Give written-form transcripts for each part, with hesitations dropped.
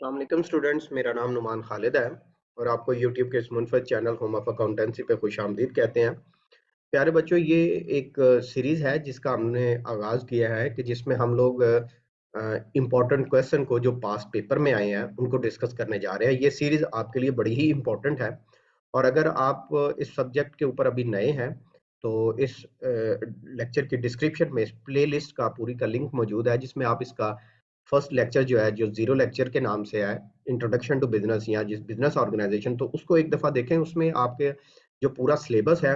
अस्सलाम वालेकुम स्टूडेंट्स, मेरा नाम नुमान खालिद है और आपको यूट्यूब के इस मुनफरद चैनल होम ऑफ अकाउंटेंसी पे खुशामदीद कहते हैं। प्यारे बच्चों, ये एक सीरीज है जिसका हमने आगाज किया है कि जिसमें हम लोग इम्पोर्टेंट क्वेश्चन को जो पास पेपर में आए हैं उनको डिस्कस करने जा रहे हैं। ये सीरीज आपके लिए बड़ी ही इम्पोर्टेंट है और अगर आप इस सब्जेक्ट के ऊपर अभी नए हैं तो इस लेक्चर की डिस्क्रिप्शन में इस प्ले लिस्ट का पूरी का लिंक मौजूद है जिसमें आप इसका फर्स्ट लेक्चर जो है, जो जीरो लेक्चर के नाम से है, इंट्रोडक्शन टू बिजनेस या जिस बिजनेस ऑर्गेनाइजेशन, तो उसको एक दफा देखें। उसमें आपके जो पूरा सिलेबस है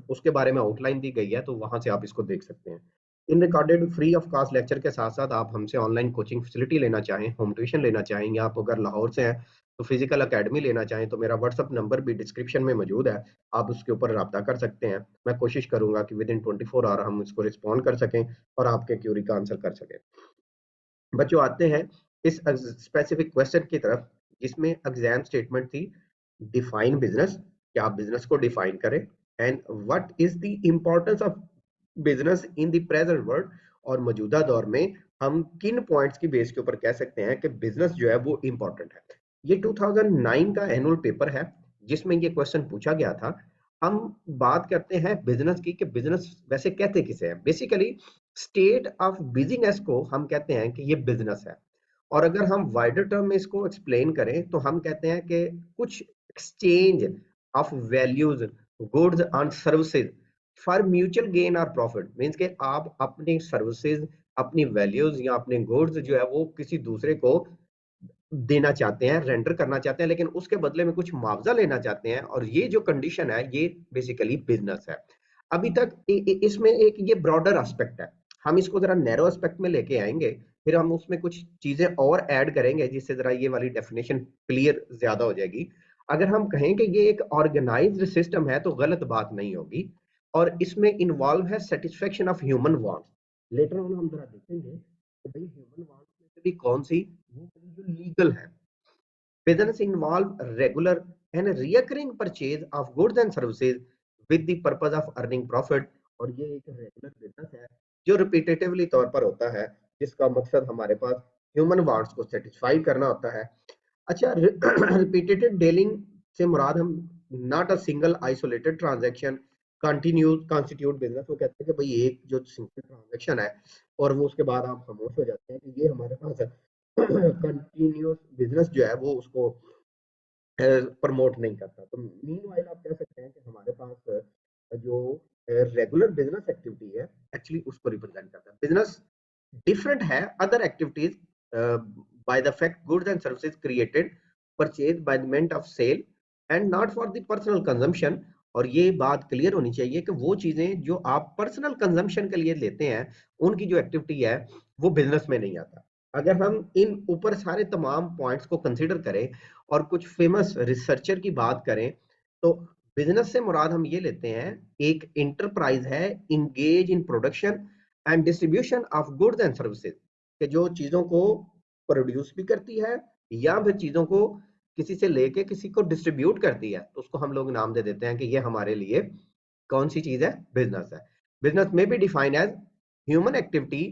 उसके बारे में आउटलाइन दी गई है, तो वहां से आप इसको देख सकते हैं। इन recorded free of cost lecture के साथ साथ आप हमसे ऑनलाइन कोचिंग फैसिलिटी लेना चाहें, होम ट्यूशन लेना चाहें, या आप अगर लाहौर से हैं तो फिजिकल एकेडमी लेना चाहें तो मेरा व्हाट्सअप नंबर भी डिस्क्रिप्शन में मौजूद है। आप उसके ऊपर रब्ता कर सकते हैं। मैं कोशिश करूंगा कि विद इन 24 आवर हम इसको रिस्पॉन्ड कर सकें और आपके क्यूरी का आंसर कर सकें। बच्चों, आते हैं इस स्पेसिफिक क्वेश्चन की तरफ जिसमें एग्जाम स्टेटमेंट थी, डिफाइन बिजनेस, कि आप बिजनेस को डिफाइन करें, and what is the importance of business in the present world, और मौजूदा दौर में हम किन पॉइंट्स की बेस के ऊपर कह सकते हैं कि बिजनेस जो है वो इंपॉर्टेंट है। ये 2009 का एनुअल पेपर है जिसमें ये क्वेश्चन पूछा गया था। हम बात करते हैं बिजनेस की कि बिजनेस वैसे कहते किसे हैं। बेसिकली स्टेट ऑफ बिजनेस को हम कहते हैं कि ये बिजनेस है, और अगर हम वाइडर टर्म में इसको एक्सप्लेन करें तो हम कहते हैं कि कुछ exchange of values, goods and services for mutual gain और प्रॉफिट। मींस के आप अपनी सर्विसेज, अपनी वैल्यूज या अपने गुड्स जो है वो किसी दूसरे को देना चाहते हैं, रेंडर करना चाहते हैं, लेकिन उसके बदले में कुछ मुआवजा लेना चाहते हैं, और ये जो कंडीशन है ये बेसिकली बिजनेस है। अभी तक इसमें एक ये ब्रॉडर एस्पेक्ट है, हम इसको जरा नैरो एस्पेक्ट में लेके आएंगे, फिर हम उसमें कुछ चीजें और ऐड करेंगे जिससे जरा ये वाली डेफिनेशन क्लियर ज्यादा हो जाएगी। अगर हम कहें कि ये एक ऑर्गेनाइज्ड सिस्टम है तो गलत बात नहीं होगी, और इसमें इन्वॉल्व है satisfaction of human wants. Later on हम जरा देखेंगे कि भाई ह्यूमन वांट्स में से भी कौन सी, वो जो लीगल है। Business involve regular and recurring purchase of goods and services with the purpose of earning profit। और ये एक रेगुलर बिजनेस है जो रिपीटेटिवली तौर पर होता है, जिसका मकसद हमारे पास ह्यूमन वांट्स को सेटिस्फाई करना होता है। अच्छा, रिपीटेड डीलिंग से मुराद हम not a single isolated transaction continues constitute business. वो कहते हैं कि भाई एक जो सिंगल ट्रांजैक्शन है और वो उसके बाद आप खामोश हो जाते हैं कि ये हमारे पास कंटिन्यूस बिजनेस जो है वो उसको प्रमोट नहीं करता। तो मीनवाइल आप कह सकते हैं कि हमारे पास जो रेगुलर बिजनेस एक्टिविटी है एक्चुअली उसको रिप्रेजेंट करता है। बिजनेस डिफरेंट है other activities by the fact goods and services created purchase by the meant of sale and not for the personal consumption. और ये बात क्लियर होनी चाहिए कि वो चीजें जो आप पर्सनल कंजम्पशन के लिए लेते हैं उनकी जो एक्टिविटी है वो बिजनेस में नहीं आता। अगर हम इन ऊपर सारे तमाम पॉइंट्स को कंसीडर करें और कुछ फेमस रिसर्चर की बात करें तो बिजनेस से मुराद हम ये लेते हैं, एक इंटरप्राइज है engage in production and distribution of goods and services, कि जो चीजों को प्रोड्यूस भी करती है या फिर चीजों को किसी से लेके किसी को डिस्ट्रीब्यूट करती है, तो उसको हम लोग नाम दे देते हैं कि ये हमारे लिए कौन सी चीज है, बिजनेस है। बिजनेस में भी define as human activity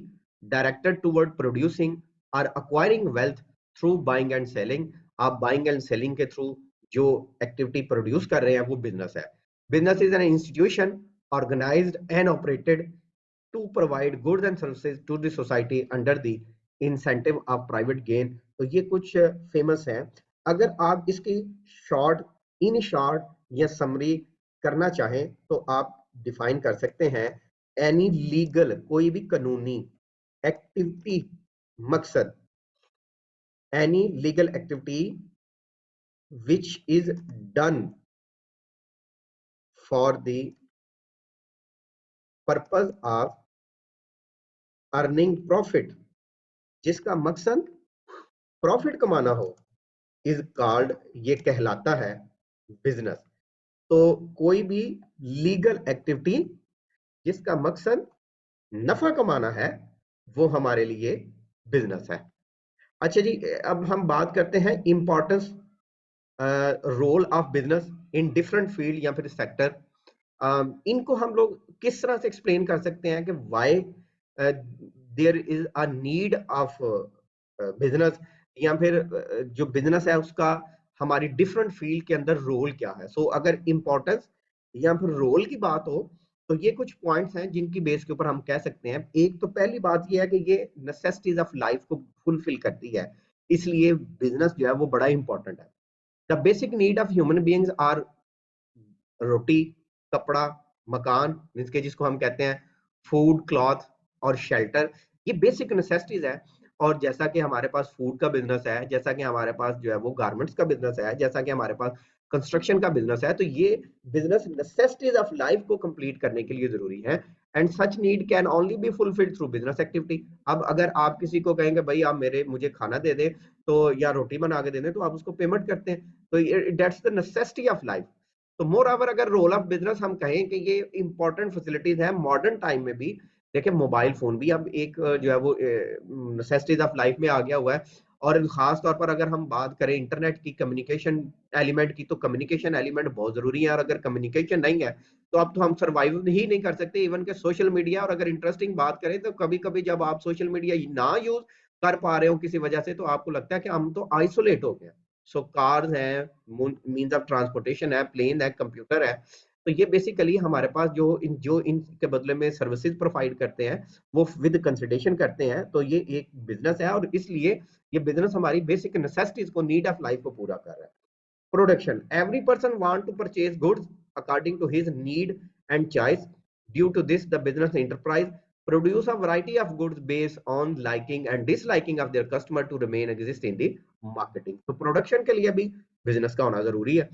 directed toward producing और acquiring wealth through buying and selling. आप बाइंग एंड सेलिंग के थ्रू जो एक्टिविटी प्रोड्यूस कर रहे हैं वो बिजनेस है। Business is an institution organised and operated to provide goods and services to the society under the incentive of private gain. तो ये कुछ फेमस हैं। अगर आप इसकी शॉर्ट, इन शॉर्ट या समरी करना चाहें तो आप डिफाइन कर सकते हैं, एनी लीगल, कोई भी कानूनी एक्टिविटी, मकसद any legal activity which is done for the purpose of earning profit, जिसका मकसद प्रॉफिट कमाना हो, इज कॉल्ड, ये कहलाता है बिजनेस। तो कोई भी लीगल एक्टिविटी जिसका मकसद नफा कमाना है वो हमारे लिए बिजनेस है। अच्छा जी, अब हम बात करते हैं importance role of business in different field या फिर सेक्टर। इनको हम लोग किस तरह से एक्सप्लेन कर सकते हैं कि why there is a need of business या फिर जो बिजनेस है उसका हमारी डिफरेंट फील्ड के अंदर रोल क्या है। सो अगर इंपॉर्टेंस या फिर रोल की बात हो तो ये कुछ पॉइंट्स हैं जिनकी बेस के ऊपर हम कह सकते हैं। एक तो पहली बात ये है कि ये नेसेसिटीज ऑफ लाइफ को फुलफिल करती है, इसलिए बिजनेस जो है वो बड़ा इंपॉर्टेंट है। The basic need of human beings are roti, kapda, makaan means के जिसको हम कहते हैं फूड, क्लॉथ और शेल्टर, ये बेसिक नेसेसिटीज है। और जैसा कि हमारे पास फूड का बिजनेस है, जैसा कि हमारे पास जो है वो गारमेंट्स का बिजनेस है, जैसा कि हमारे पास कंस्ट्रक्शन का बिजनेस है, तो ये बिजनेस नेसेसिटीज ऑफ लाइफ को कंप्लीट करने के लिए जरूरी है। And such need can only be fulfilled through business activity. अब अगर आप किसी को कहेंगे भाई आप मेरे मुझे खाना दे दे तो या रोटी बना के दे दे, तो आप उसको पेमेंट करते हैं, तो that's the necessity of life. तो मोर ओवर अगर रोल ऑफ बिजनेस हम कहें कि ये इंपॉर्टेंट फैसिलिटीज है मॉडर्न टाइम में भी। देखिए मोबाइल फोन भी अब एक जो है वो नेसेसिटीज ऑफ लाइफ में आ गया हुआ है। और खास तौर पर अगर हम बात करें इंटरनेट की, कम्युनिकेशन एलिमेंट की, तो कम्युनिकेशन एलिमेंट बहुत जरूरी है। और अगर कम्युनिकेशन नहीं है तो अब तो हम सर्वाइव ही नहीं कर सकते इवन के सोशल मीडिया। और अगर इंटरेस्टिंग बात करें तो कभी कभी जब आप सोशल मीडिया ना यूज कर पा रहे हो किसी वजह से, तो आपको लगता है कि हम तो आइसोलेट हो गए। सो कार्स हैं, मीन्स ऑफ ट्रांसपोर्टेशन है, प्लेन है, कंप्यूटर है, तो ये बेसिकली हमारे पास जो इनके बदले में सर्विसेज प्रोवाइड करते हैं वो विद कंसिडरेशन करते हैं, तो ये एक बिजनेस है। और इसलिए ये बिजनेस हमारी बेसिक नेसेसिटीज को, नीड ऑफ लाइफ को पूरा कर रहा है। Production, every person want to purchase goods according to his need and choice. Due to this the business enterprise produce a variety of goods based on liking and disliking of their customer to remain exist in the marketing। तो production के लिए भी business का होना जरूरी है।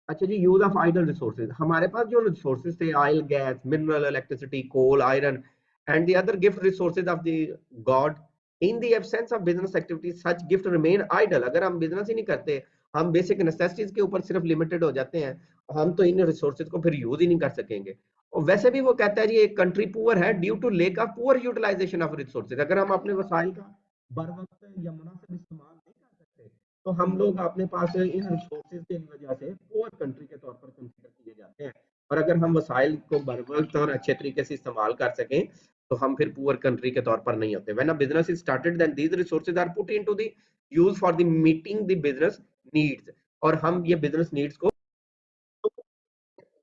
अच्छा जी, यूज ऑफ आइडल रिसोर्सेज, हमारे पास जो रिसोर्सेज थे, oil, gas, mineral, electricity, coal, iron and the other gift resources of the God, in the absence of business activity such gift remain idle. अगर हम बिजनेस ही नहीं करते, हम बेसिक नेसेसिटीज के ऊपर सिर्फ लिमिटेड हो जाते हैं, हम तो इन रिसोर्सेज को फिर यूज ही नहीं कर सकेंगे। और वैसे भी वो कहता है जी एक कंट्री पुअर है due to lack of poor utilization of resources. अगर हम अपने वसाइल का बर वक्त या मुनासिब इस्तेमाल नहीं कर सकते, तो हम लोग अपने पास इन रिसोर्सेज की वजह से पुअर कंट्री के तौर पर कंसीडर किए जाते हैं। और अगर हम वसाइल को बर वक्त और अच्छे तरीके से इस्तेमाल कर सकें, तो हम फिर पुअर कंट्री के तौर पर नहीं होते। When a business is started then these resources are put into the use for the meeting the business needs. और हम ये बिजनेस नीड्स को,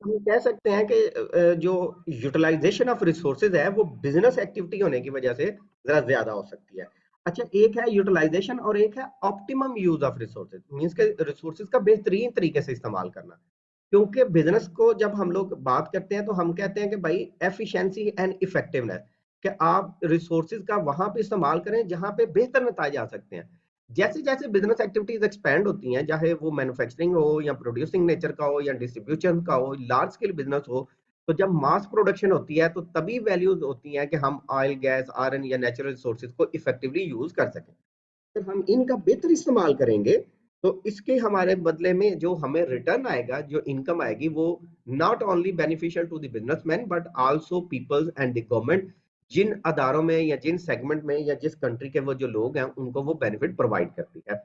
हम कह सकते हैं कि जो यूटिलाइजेशन ऑफ रिसोर्सेज है वो बिजनेस एक्टिविटी होने की वजह से जरा ज्यादा हो सकती है। अच्छा, एक है यूटिलाइजेशन और एक है optimum use of resources, means के रिसोर्सेज का बेहतरीन तरीके से इस्तेमाल करना। क्योंकि बिजनेस को जब हम लोग बात करते हैं तो हम कहते हैं कि भाई एफिशिएंसी एंड इफेक्टिवनेस, कि आप रिसोर्सेज का वहां पे इस्तेमाल करें जहां पे बेहतर नतीजे आ सकते हैं। जैसे जैसे बिजनेस एक्टिविटीज एक्सपेंड होती हैं, चाहे वो मैन्युफैक्चरिंग हो या प्रोड्यूसिंग नेचर का हो या डिस्ट्रीब्यूशन का हो, लार्ज स्केल बिजनेस हो, तो जब मास प्रोडक्शन होती है तो तभी वैल्यूज होती हैं कि हम ऑयल, गैस, आयरन या नेचुरल रिसोर्सेज को इफेक्टिवली यूज कर सकें। अगर हम इनका बेहतर इस्तेमाल करेंगे तो इसके हमारे बदले में जो हमें रिटर्न आएगा, जो इनकम आएगी, वो not only beneficial to the businessman but also peoples and the government. जिन अदारों में या जिन सेगमेंट में या जिस कंट्री के वो जो लोग हैं उनको वो बेनिफिट प्रोवाइड करती है।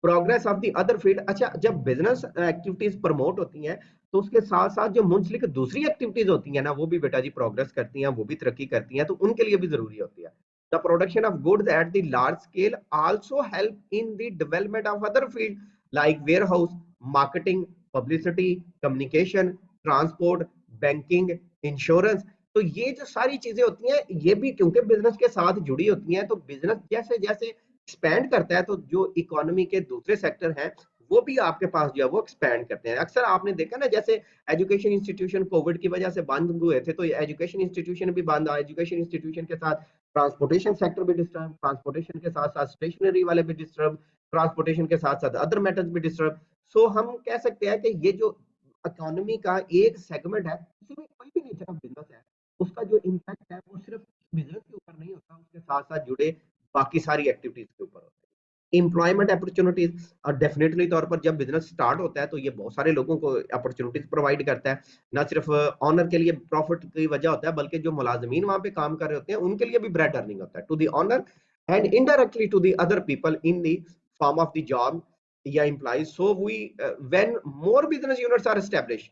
Progress of the other field, अच्छा जब बिजनेस एक्टिविटीज प्रमोट होती हैं तो उसके साथ साथ जो मुंसलिक दूसरी एक्टिविटीज होती हैं ना, वो भी बेटा जी प्रोग्रेस करती हैं, वो भी तरक्की करती हैं, तो उनके लिए भी जरूरी होती है। The production of goods at the large scale also help in the development of other fields like warehouse, marketing, publicity, communication, transport, banking, insurance। तो ये जो सारी चीजें होती हैं ये भी क्योंकि बिजनेस के साथ जुड़ी होती हैं, तो बिजनेस जैसे जैसे एक्सपैंड करता है तो जो इकोनॉमी के दूसरे सेक्टर हैं वो भी आपके पास जो है वो एक्सपैंड करते हैं। अक्सर आपने देखा ना, जैसे एजुकेशन इंस्टीट्यूशन कोविड की वजह से बंद हुए थे, तो एजुकेशन इंस्टीट्यूशन भी बंद, एजुकेशन इंस्टीट्यूशन के साथ ट्रांसपोर्टेशन सेक्टर भी डिस्टर्ब, ट्रांसपोर्टेशन के साथ साथ स्टेशनरी वाले भी डिस्टर्ब, ट्रांसपोर्टेशन के साथ साथ अदर मेटल्स भी डिस्टर्ब। सो हम कह सकते हैं कि ये जो इकोनॉमी का एक सेगमेंट है, किसी भी कोई भी नेचर ऑफ बिजनेस है, उसका जो इम्पैक्ट है वो सिर्फ बिजनेस के ऊपर नहीं होता, उसके साथ साथ जुड़े बाकी सारी एक्टिविटीज के ऊपर होता है। एम्प्लॉयमेंट अपॉर्चुनिटीज, और डेफिनेटली तौर पर जब बिजनेस स्टार्ट होता है तो ये बहुत सारे लोगों को अपॉर्चुनिटीज प्रोवाइड करता है। ना सिर्फ ऑनर के लिए प्रॉफिट की वजह होता है, बल्कि जो मुलाजमीन वहां पे काम कर रहे होते हैं उनके लिए भी ब्रेड अर्निंग होता है, to the owner and indirectly to the other people in the form of the job या employees. So we when more business units are establish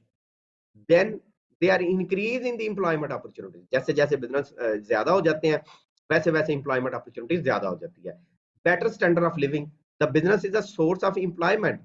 then they are increase in the employment opportunities. जैसे जैसे business ज्यादा हो जाते हैं वैसे वैसे employment opportunities ज्यादा हो जाती है। Better standard of living, the business is a source of employment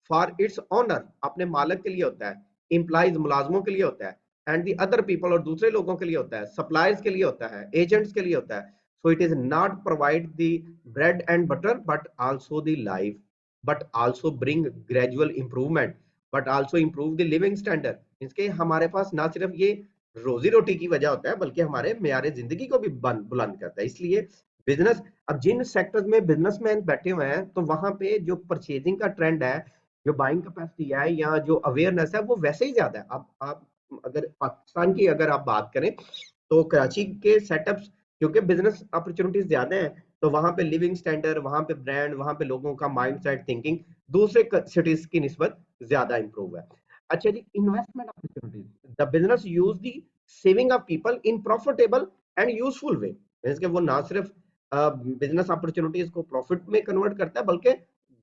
for its owner, अपने मालिक के लिए होता है, एम्प्लॉइज मुलाजमों के लिए होता है, एंड दी अदर पीपल और दूसरे लोगों के लिए होता है, सप्लायर्स के लिए होता है, एजेंट्स के लिए होता है. So it is not provide the bread and butter but also the life, but also bring gradual improvement, but also improve the living standard. इसके हमारे पास ना सिर्फ ये रोजी रोटी की वजह होता है बल्कि हमारे मेयार जिंदगी को भी बुलंद करता है. इसलिए बिजनेस, अब जिन सेक्टर्स में बिजनेसमैन बैठे हुए हैं तो वहां पे जो परचेजिंग का ट्रेंड है, जो बाइंग कैपेसिटी है या जो अवेयरनेस है वो वैसे ही ज्यादा है. अब आप अगर पाकिस्तान की अगर आप बात करें तो कराची के सेटअप्स, क्योंकि बिजनेस अपॉर्चुनिटीज ज्यादा है तो वहां पे लिविंग स्टैंडर्ड, वहां पे ब्रांड, वहां पे लोगों का माइंड सेट थिंकिंग दूसरे सिटीज की निस्बत ज्यादा इंप्रूव है. अच्छा जी, investment opportunities, the business use the saving of people in profitable and useful way. Means के वो ना सिर्फ बिजनेस अपॉर्चुनिटीज को प्रॉफिट में कन्वर्ट करता है बल्कि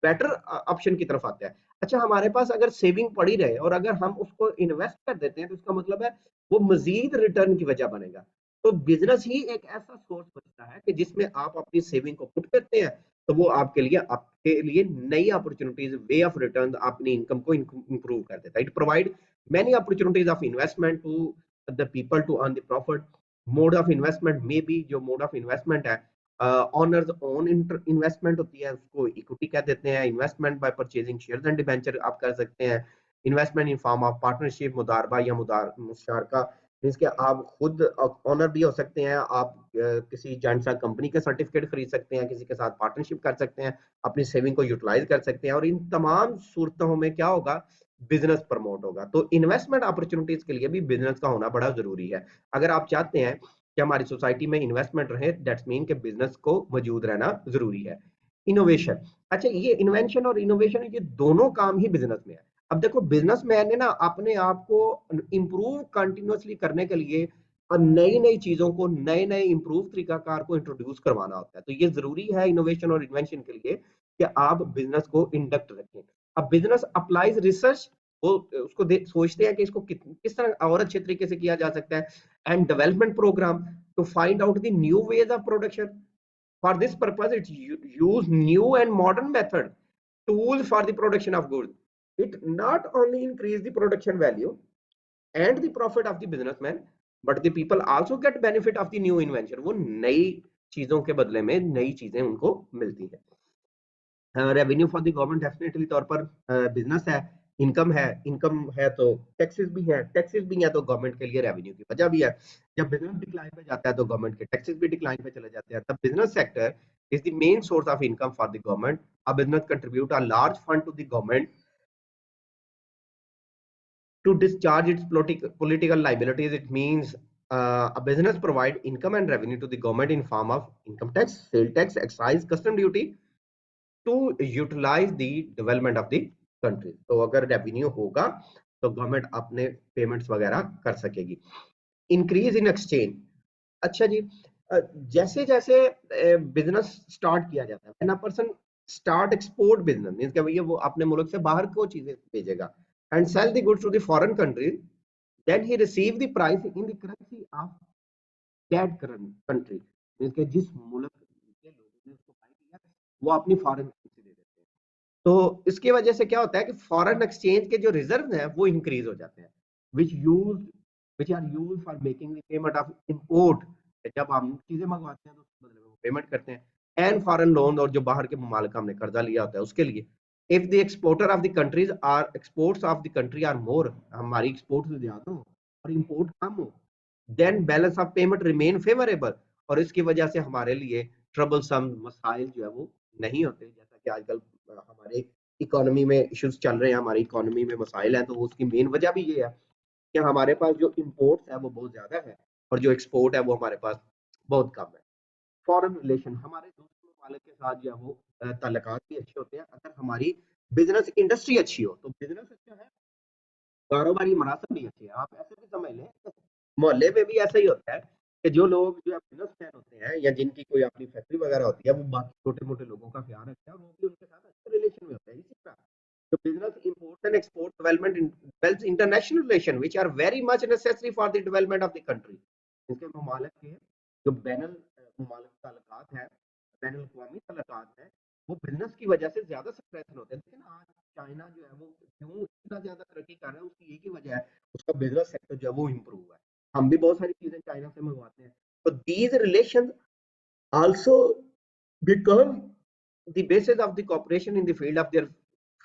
बेटर ऑप्शन की तरफ आता है. अच्छा, हमारे पास अगर सेविंग पड़ी रहे और अगर हम उसको इन्वेस्ट कर देते हैं तो इसका मतलब है वो मजीद रिटर्न की वजह बनेगा. तो बिजनेस ही एक ऐसा सोर्स बचता है कि जिसमें आप अपनी सेविंग को पुट करते हैं तो वो आपके लिए नई अपॉर्चुनिटीज, वे ऑफ रिटर्न, अपनी इनकम को इंप्रूव कर देता है. It provide many opportunities of investment to the people to earn the profit. Mode of investment में भी जो मोड ऑफ इन्वेस्टमेंट है, ऑनर्स ओन इन्वेस्टमेंट होती है, उसको इक्विटी कह देते हैं. Investment by purchasing shares and debenture आप कर सकते हैं. Investment in form of partnership, मुदारबा या मुशारका, मींस कि आप खुद ऑनर भी हो सकते हैं, आप किसी जॉइंट सा कंपनी का सर्टिफिकेट खरीद सकते हैं, किसी के साथ पार्टनरशिप कर सकते हैं, अपनी सेविंग को यूटिलाइज कर सकते हैं, और इन तमाम सूरतों में क्या होगा, बिजनेस प्रमोट होगा. तो इन्वेस्टमेंट अपॉर्चुनिटीज के लिए भी बिजनेस का होना बड़ा जरूरी है. अगर आप चाहते हैं कि हमारी सोसाइटी में इन्वेस्टमेंट रहे, दैट्स मीन कि बिजनेस को मौजूद रहना जरूरी है. इनोवेशन, अच्छा ये इन्वेंशन और इनोवेशन ये दोनों काम ही बिजनेस में है. अब देखो, बिजनेसमैन ने ना अपने आप को इंप्रूव कंटिन्यूअसली करने के लिए नई नई चीजों को, नए नए इंप्रूव तरीकाकार को इंट्रोड्यूस करवाना होता है. तो ये जरूरी है इनोवेशन और इन्वेंशन के लिए कि आप बिजनेस को इंडक्ट रखें. अब बिजनेस अप्लाइज रिसर्च, वो उसको सोचते हैं कि इसको किस तरह और अच्छे तरीके से किया जा सकता है, and development programme to find out the new ways of production. For this purpose it use new and modern method tools for the production of goods. It not only increase the production value and the profit of the businessman, but the people also get benefit of the new invention. वो नई चीजों के बदले में नई चीजें उनको मिलती है. Revenue for the government definitely तौर पर बिजनेस है, इनकम है तो टैक्सेस भी है, टैक्सेस भी है तो गवर्नमेंट के लिए रेवेन्यू की वजह भी है. जब बिजनेस डिक्लाइन पे जाता है तो गवर्नमेंट के टैक्सेस भी डिक्लाइन पे चले जाते हैं. तब business sector is the main source of income for the government. A business contribute a large fund to the government to discharge its political liabilities. It means a business provide income and revenue to the government in form of income tax, sale tax, excise, custom duty to utilize the development of the country. तो अगर revenue होगा तो government अपने payments वगैरह कर सकेगी. Increase in exchange, अच्छा जी, जैसे जैसे बिजनेस स्टार्ट किया जाता है, when a person start export business, means कि भैया वो अपने मुल्क से बाहर को चीजें भेजेगा and sell the goods to the foreign country, then he receive the price in the currency of that country. Means कि जिस मुल्क के लोगों ने उसको बाय किया वो अपनी फॉरेन करेंसी दे देते हैं. तो इसकी वजह से क्या होता है कि फॉरेन एक्सचेंज के जो रिजर्व हैं वो इंक्रीज हो जाते हैं, which use which are use for making the payment of import. जब हम चीजें मंगवाते हैं तो उसके बदले में वो पेमेंट करते हैं. एंड फॉरेन लोन, और जो बाहर के ममालिक हमने कर्जा लिया होता है उसके लिए. If the exporter of the countries are exports of the country are more, हमारी एक्सपोर्ट से ज्यादा हो और इंपोर्ट कम हो, then balance of payment remain favourable. और इसकी वजह से हमारे लिए ट्रबल सम मसाइल जो है वो नहीं होते. जैसा कि आजकल हमारे इकोनॉमी में इश्यूज चल रहे हैं, हमारी इकोनॉमी में मसाइल हैं, तो उसकी मेन वजह भी ये है कि हमारे पास जो इम्पोर्ट्स है वो बहुत ज्यादा है और जो एक्सपोर्ट है वो हमारे पास बहुत कम है. फॉरेन रिलेशन, हमारे दोस्तों ममालिक के साथ जो है वो ताल्लुकात भी अच्छे होते हैं अगर हमारी बिजनेस इंडस्ट्री अच्छी हो. तो बिजनेस अच्छा है, कारोबारी मनासब भी अच्छे हैं. आप ऐसे भी समझ लें, मोहल्ले में भी ऐसा ही होता है कि जो लोग जो बिजनेसमैन होते हैं या जिनकी कोई अपनी फैक्ट्री वगैरह होती है वो बाकी छोटे मोटे लोगों का ख्याल रखते हैं और वो भी उनके साथ अच्छे रिलेशन में होते हैं. इसी तरह जो business import and export development builds international relation which are very much necessary for the development of the country. इसके ममालिक के जो बैनुल ममालिक ताल्लुकात हैं, बैनुल अक़वामी ताल्लुकात हैं, वो बिजनेस की वजह से ज्यादा सक्सेसफुल होते हैं। लेकिन आज चाइना जो है वो क्यों इतना ज्यादा तरक्की कर रहा है, उसकी एक ही वजह है, उसका बिजनेस सेक्टर जो है वो इम्प्रूव हुआ है। हम भी बहुत सारी चीजें चाइना से मंगवाते हैं। तो these relation also become the basis of the cooperation in the field of their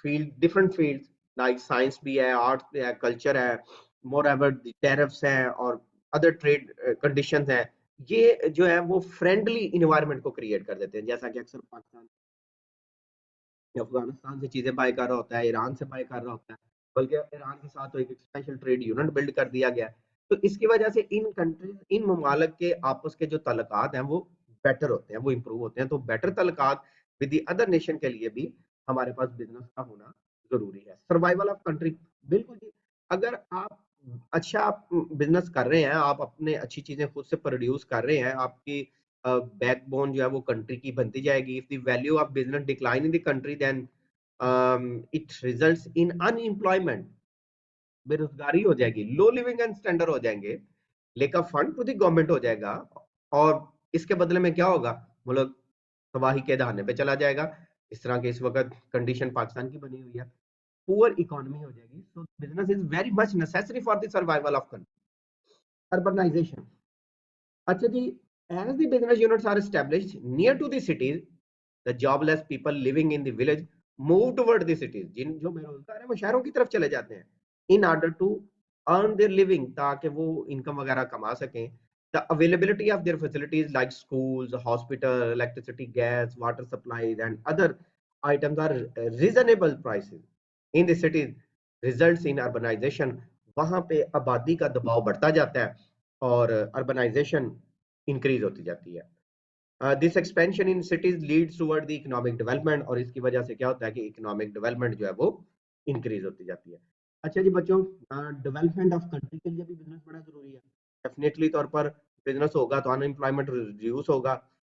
field, different fields like science भी है, arts भी है, culture है, moreover the tariffs हैं और other trade conditions हैं। ये जो है वो friendly environment को create कर देते हैं, जैसा कि अक्सर पाकिस्तान अफगानिस्तान से चीजें बाय कर रहा होता है, ईरान से बाय कर रहा होता है, बल्कि ईरान के साथ तो एक स्पेशल ट्रेड यूनिट बिल्ड कर दिया गया है। तो इसकी वजह से इन कंट्रीज, इन ममालिक के आपस के जो तल्लुकात हैं वो बेटर होते हैं, वो इंप्रूव होते हैं। तो बेटर तल्लुकात विद द अदर नेशन के लिए भी हमारे पास बिजनेस का होना जरूरी है। सर्वाइवल ऑफ कंट्री, बिल्कुल जी। अगर आप अच्छा आप बिजनेस कर रहे हैं, आप अपने अच्छी चीजें खुद से प्रोड्यूस कर रहे हैं, आपकी बैकबोन जो है वो कंट्री की बनती जाएगी। If the value of business decline in the country then it results in unemployment, बेरोजगारी हो जाएगी, लो लिविंग एंड स्टैंडर्ड हो जाएंगे, लेकर फंड टू द गवर्नमेंट हो जाएगा, और इसके बदले में क्या होगा, मुल्क तबाही के दहाने पे चला जाएगा। इस तरह के इस वक्त कंडीशन पाकिस्तान की बनी हुई है, पुअर इकोनॉमी हो जाएगी। So business is very much necessary for the survival of country. Urbanization, अच्छा जी, as the business units are established near to the cities, the jobless people living in the village move toward the cities। जिन जो बेरोजगार है वो शहरों की तरफ चले जाते हैं in order to earn their living, ताकि वो इनकम वगैरह कमा सकें। The availability of their facilities like schools, hospital, electricity, gas, water supplies and other items are reasonable prices in the cities results in urbanization। वहां पे आबादी का दबाव बढ़ता जाता है और अर्बनाइजेशन इंक्रीज होती जाती है। This expansion in cities leads toward the economic development, और इसकी वजह से क्या होता है कि इकोनॉमिक डेवलपमेंट जो है वो इंक्रीज होती जाती है। अच्छा जी बच्चों, डेवलपमेंट ऑफ कंट्री के लिए भी बिजनेस बड़ा जरूरी है। डेफिनेटली तौर पर बिजनेस होगा तो अनएम्प्लॉयमेंट रिड्यूस होगा,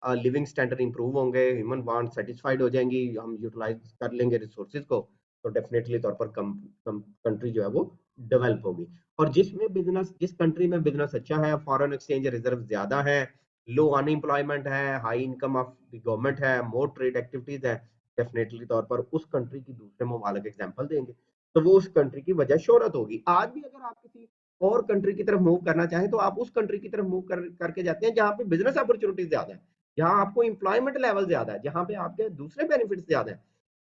लिविंग स्टैंडर्ड इंप्रूव होंगे, ह्यूमन वांट सेटिस्फाइड हो जाएंगी, हम यूटिलाइज कर लेंगे रिसोर्सेज को, तो डेफिनेटली तौर पर कंट्री जो है वो डेवलप होगी। और जिसमें बिजनेस, जिस कंट्री में बिजनेस अच्छा है, फॉरेन एक्सचेंज रिजर्व ज्यादा है, लो अनएम्प्लॉयमेंट है, high income of the government है, मोर ट्रेड एक्टिविटीज है, डेफिनेटली तौर पर उस कंट्री की दूसरे ममालिक एग्जांपल देंगे, तो वो उस कंट्री की वजह शोहरत होगी। आज भी अगर आप किसी और कंट्री की तरफ मूव करना चाहें तो आप उस कंट्री की तरफ मूव करके जाते हैं जहां पे बिजनेस अपॉर्चुनिटीज ज्यादा है, जहां आपको एम्प्लॉयमेंट लेवल ज्यादा है, जहां पे आपके दूसरे बेनिफिट्स ज्यादा है।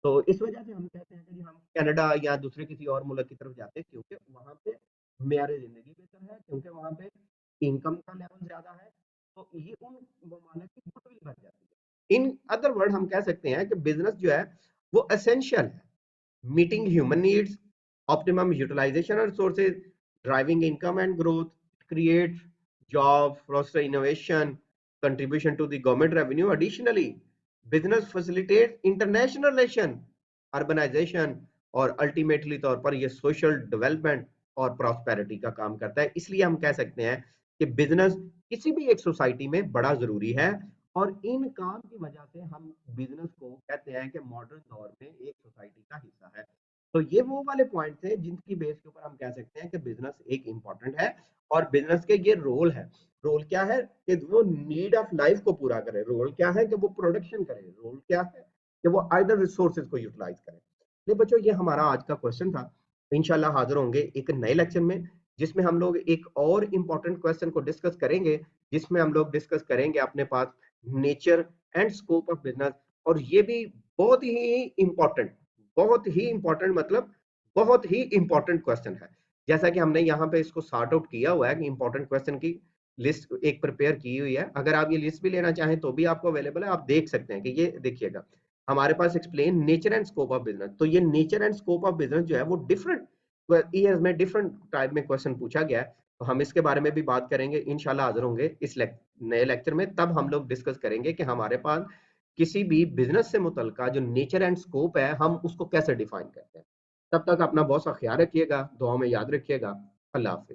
तो इस वजह से हम कहते हैं कि हम कनाडा या दूसरे किसी और मुल्क की तरफ जाते हैं, क्योंकि वहां पे मेयार जिंदगी बेहतर है, क्योंकि वहां पे इनकम का लेवल ज्यादा है। तो ये उन ममालिक की गुडविल बन जाती है। इन अदर वर्ड हम कह सकते हैं कि बिजनेस जो है वो एसेंशियल है, meeting human needs, optimum utilization of resources, driving income and growth, create jobs, foster innovation, contribution to the government revenue. Additionally, business facilitates international relation, urbanization और अल्टीमेटली तौर पर ये सोशल डेवलपमेंट और prosperity का काम करता है। इसलिए हम कह सकते हैं कि बिजनेस किसी भी एक सोसाइटी में बड़ा जरूरी है, और इन काम की वजह से हम बिजनेस को कहते हैं कि मॉडर्न दौर में एक सोसाइटी का हिस्सा है। तो ये वो वाले पॉइंट्स हैं जिनकी बेस के ऊपर हम कह सकते हैं कि बिजनेस एक इंपॉर्टेंट है, और बिजनेस के ये रोल है। रोल क्या है कि वो नीड ऑफ लाइफ को पूरा करे, रोल क्या है कि वो प्रोडक्शन करे, रोल क्या है कि वो आइदर रिसोर्सेज को यूटिलाइज करे। ये बच्चों ये हमारा आज का क्वेश्चन था। इंशाल्लाह हाजिर होंगे एक नए लेक्चर में, जिसमें हम लोग एक और इम्पोर्टेंट क्वेश्चन को डिस्कस करेंगे, जिसमें हम लोग डिस्कस करेंगे अपने पास nature and scope of business. और ये भी बहुत ही इंपॉर्टेंट, बहुत ही इंपॉर्टेंट, मतलब बहुत ही इंपॉर्टेंट क्वेश्चन है। जैसा कि हमने यहाँ पे इसको सॉर्ट आउट किया हुआ है कि इंपॉर्टेंट क्वेश्चन की लिस्ट एक प्रिपेयर की हुई है। अगर आप ये लिस्ट भी लेना चाहें तो भी आपको अवेलेबल है, आप देख सकते हैं कि ये देखिएगा हमारे पास explain nature and scope of business. तो ये nature and scope of business जो है वो डिफरेंट ईयर्स में डिफरेंट टाइप में क्वेश्चन पूछा गया है। तो हम इसके बारे में भी बात करेंगे, इंशाल्लाह हाजिर होंगे इस नए लेक्चर में। तब हम लोग डिस्कस करेंगे कि हमारे पास किसी भी बिजनेस से मुतल्लिका जो नेचर एंड स्कोप है हम उसको कैसे डिफाइन करते हैं। तब तक अपना बहुत सा ख्याल रखिएगा, दुआ में याद रखिएगा। अल्लाह हाफिज।